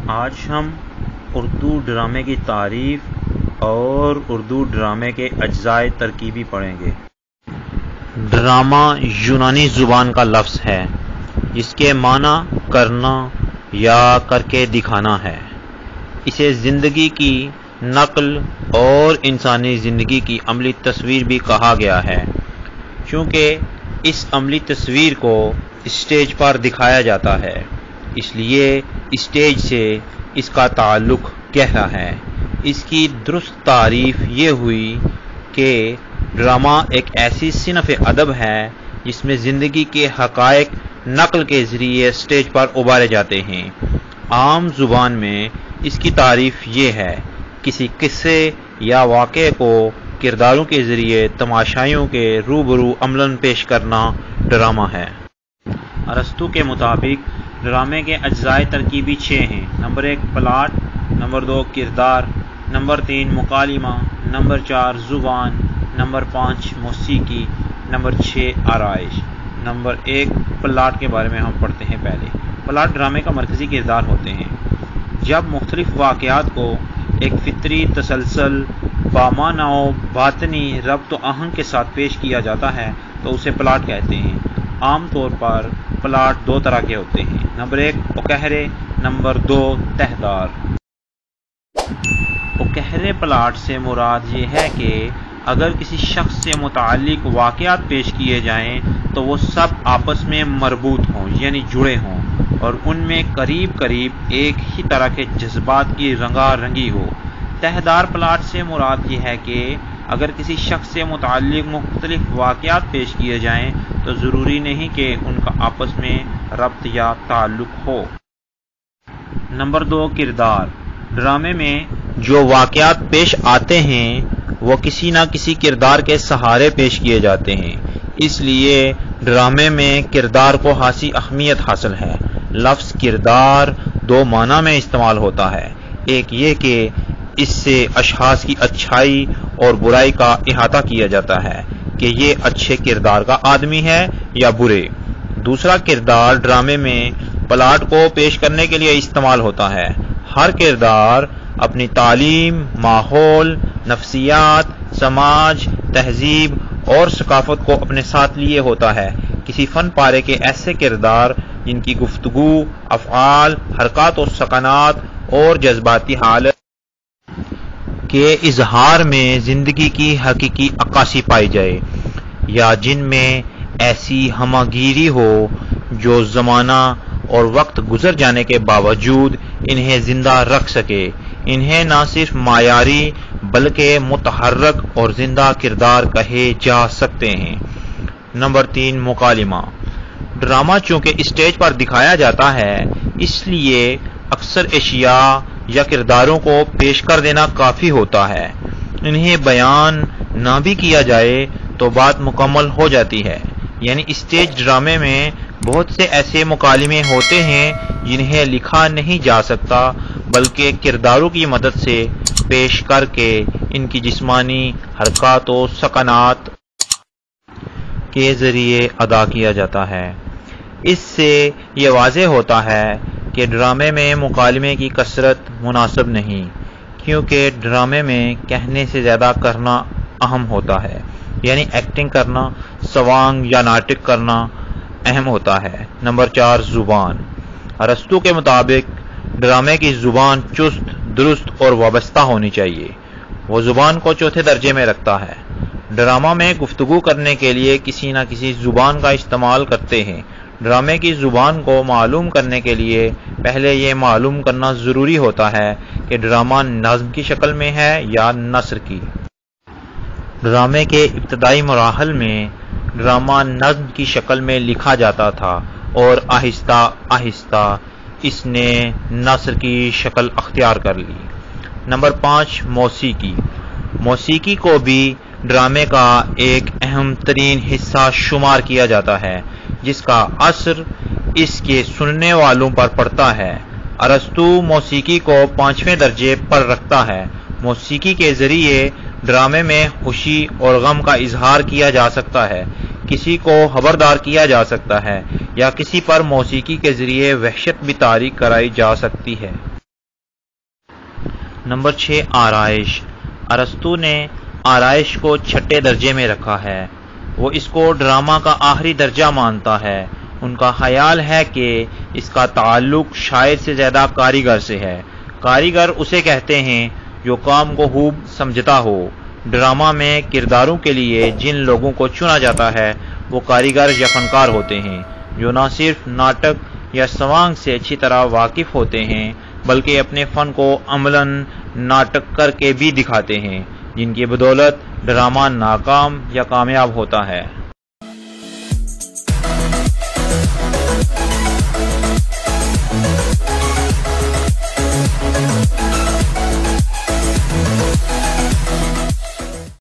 آج ہم اردو ڈرامے کی تعریف اور اردو ڈرامے کے اجزائے ترکیبی پڑھیں گے۔ ڈرامہ یونانی زبان کا لفظ ہے جس کے معنی کرنا یا کر کے دکھانا ہے۔ اسے زندگی کی نقل اور انسانی زندگی کی عملی تصویر بھی کہا گیا ہے، چونکہ اس عملی تصویر کو اسٹیج پر دکھایا جاتا ہے، اس لیے اسٹیج سے اس کا تعلق گہرا ہے۔ اس کی درست تعریف یہ ہوئی کہ ڈرامہ ایک ایسی صنف ادب ہے جس میں زندگی کے حقائق نقل کے ذریعے اسٹیج پر ابھارے جاتے ہیں۔ عام زبان میں اس کی تعریف یہ ہے: کسی قصے یا واقعے کو کرداروں کے ذریعے تماشائیوں کے روبرو عملاً پیش کرنا ڈرامہ ہے۔ ارسطو کے مطابق ڈرامے کے اجزائے ترکیبی 6 ہیں۔ نمبر 1 پلاٹ، نمبر 2 کردار، نمبر 3 مکالمہ، نمبر 4 زبان، نمبر 5 موسیقی، نمبر 6 آرائش۔ نمبر 1 پلاٹ کے بارے میں ہم پڑھتے ہیں۔ پہلے پلاٹ ڈرامے کا مرکزی کردار ہوتے ہیں۔ جب مختلف واقعات کو ایک فطری تسلسل بامعنی و باطنی ربط و آہنگ کے ساتھ پیش کیا جاتا ہے تو اسے پلاٹ کہتے ہیں۔ عام طور پر پلاٹ 2 طرح کے ہوتے ہیں۔ نمبر 1 اکہرے، نمبر 2 تہدار۔ اکہرے پلاٹ سے مراد یہ ہے کہ اگر کسی شخص سے متعلق واقعات پیش کیے جائیں تو وہ سب آپس میں مربوط ہوں، یعنی جڑے ہوں، اور ان میں قریب قریب ایک ہی طرح کے جذبات کی رنگا رنگی ہو۔ تہدار پلاٹ سے مراد یہ ہے کہ اگر کسی شخص سے متعلق مختلف واقعات پیش کیے جائیں تو ضروری نہیں کہ ان کا آپس میں ربط یا تعلق ہو۔ نمبر 2 کردار۔ ڈرامے میں جو واقعات پیش آتے ہیں وہ کسی نہ کسی کردار کے سہارے پیش کیے جاتے ہیں، اس لیے ڈرامے میں کردار کو خاصی اہمیت حاصل ہے۔ لفظ کردار 2 معنی میں استعمال ہوتا ہے۔ ایک یہ کہ اس سے اشخاص کی اچھائی اور برائی کا احاطہ کیا جاتا ہے کہ یہ اچھے کردار کا آدمی ہے یا برے۔ دوسرا کردار ڈرامے میں پلاٹ کو پیش کرنے کے لیے استعمال ہوتا ہے۔ ہر کردار اپنی تعلیم، ماحول، نفسیات، سماج، تہذیب اور ثقافت کو اپنے ساتھ لیے ہوتا ہے۔ کسی فن پارے کے ایسے کردار جن کی گفتگو، افعال، حرکات و سکنات اور جذباتی حالت کے اظہار میں زندگی کی حقیقی عکاسی پائی جائے، یا جن میں ایسی ہمہ گیری ہو جو زمانہ اور وقت گزر جانے کے باوجود انہیں زندہ رکھ سکے۔ انہیں نہ صرف معیاری بلکہ متحرک اور زندہ کردار کہے جا سکتے ہیں۔ نمبر 3 مکالمہ۔ ڈرامہ چونکہ اسٹیج پر دکھایا جاتا ہے، اس لیے اکثر اشیاء یا کرداروں کو پیش کر دینا کافی ہوتا ہے۔ انہیں بیان نہ بھی کیا جائے تو بات مکمل ہو جاتی ہے، یعنی اسٹیج ڈرامے میں بہت سے ایسے مکالمے ہوتے ہیں جنہیں لکھا نہیں جا سکتا بلکہ کرداروں کی مدد سے پیش کر کے ان کی جسمانی حرکات و سکنات کے ذریعے ادا کیا جاتا ہے۔ اس سے یہ واضح ہوتا ہے کہ ڈرامے میں مکالمے کی کثرت مناسب نہیں، کیونکہ ڈرامے میں کہنے سے زیادہ کرنا اہم ہوتا ہے، یعنی ایکٹنگ کرنا، سوانگ یا ناٹک کرنا اہم ہوتا ہے۔ نمبر 4 زبان۔ ارسطو کے مطابق ڈرامے کی زبان چست، درست اور وابستہ ہونی چاہیے۔ وہ زبان کو چوتھے درجے میں رکھتا ہے۔ ڈرامہ میں گفتگو کرنے کے لیے کسی نہ کسی زبان کا استعمال کرتے ہیں۔ ڈرامے کی زبان کو معلوم کرنے کے لیے پہلے یہ معلوم کرنا ضروری ہوتا ہے کہ ڈرامہ نظم کی شکل میں ہے یا نثر کی۔ ڈرامے کے ابتدائی مراحل میں ڈرامہ نظم کی شکل میں لکھا جاتا تھا اور آہستہ آہستہ اس نے نثر کی شکل اختیار کر لی۔ نمبر 5 موسیقی۔ موسیقی کو بھی ڈرامے کا ایک اہم ترین حصہ شمار کیا جاتا ہے، جس کا اثر اس کے سننے والوں پر پڑتا ہے۔ ارسطو موسیقی کو 5ویں درجے پر رکھتا ہے۔ موسیقی کے ذریعے ڈرامے میں خوشی اور غم کا اظہار کیا جا سکتا ہے، کسی کو خبردار کیا جا سکتا ہے یا کسی پر موسیقی کے ذریعے وحشت بھی طاری کرائی جا سکتی ہے۔ نمبر 6 آرائش۔ ارسطو نے آرائش کو چھٹے درجے میں رکھا ہے۔ وہ اس کو ڈرامہ کا آخری درجہ مانتا ہے۔ ان کا خیال ہے کہ اس کا تعلق شاعر سے زیادہ کاریگر سے ہے۔ کاریگر اسے کہتے ہیں جو کام کو خوب سمجھتا ہو۔ ڈرامہ میں کرداروں کے لیے جن لوگوں کو چنا جاتا ہے وہ کاریگر یا فنکار ہوتے ہیں، جو نہ صرف ناٹک یا سوانگ سے اچھی طرح واقف ہوتے ہیں بلکہ اپنے فن کو عملاً ناٹک کر کے بھی دکھاتے ہیں، جن کی بدولت ڈرامہ ناکام یا کامیاب ہوتا ہے۔